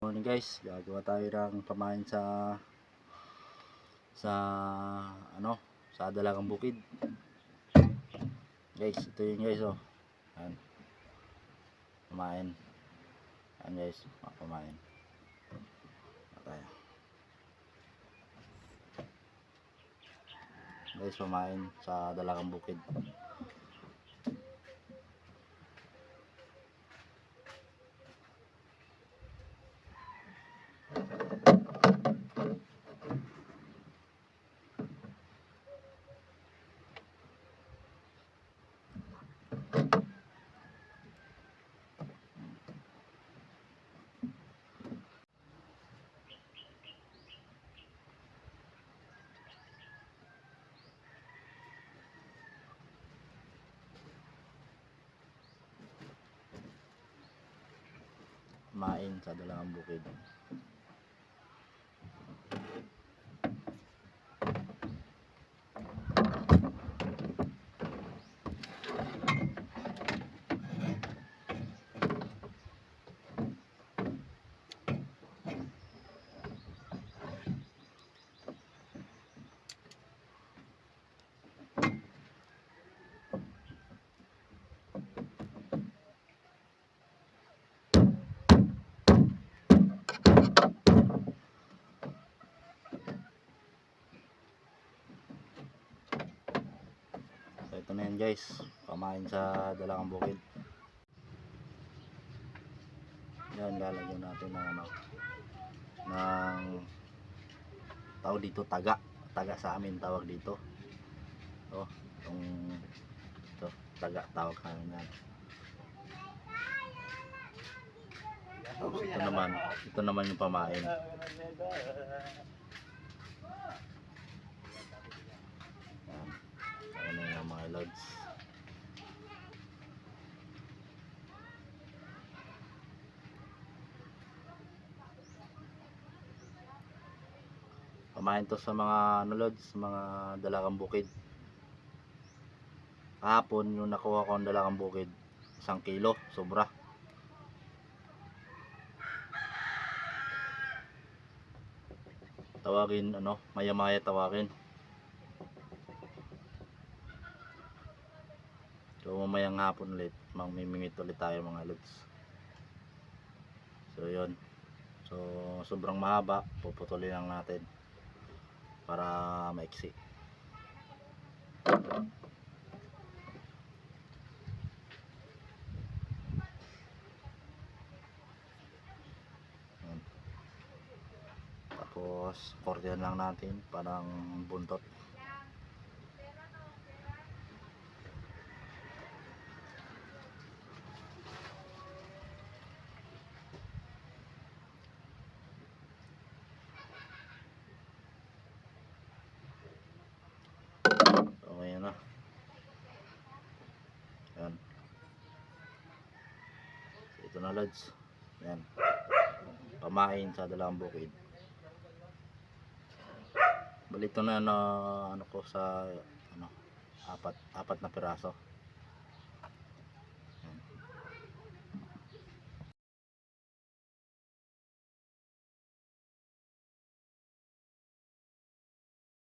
Morning guys, gagawa tayo ng pamain sa sa Dalagang Bukid. Guys, ito yun guys, oh. Ayan. Pamain. Ayan guys, pamain. Tayo. Guys, pamain sa Dalagang Bukid. Pamain sa Dalagang Bukid. Ito na yan guys, pamain sa Dalagang Bukid. Yan, lalagyan natin ng tawag dito, taga sa amin tawag dito. Ito, taga tawag sa amin yan. Tapos ito naman yung pamain. Ano yung mga lods. Pamain to sa mga lods, mga Dalagang Bukid. Kahapon yung nakuha ko ang Dalagang Bukid, 1 kilo, sobra. Tawagin maya-maya tawagin. So mamayang hapon ulit, mamimingit ulit tayo mga lods. So yun. So sobrang mahaba, puputulin lang natin para maiksi. Tapos kordian lang natin parang buntot. Okay na. Yan. So, ito na lods. Yan. Pamain sa Dalagang Bukid. Balito na ko sa apat na piraso.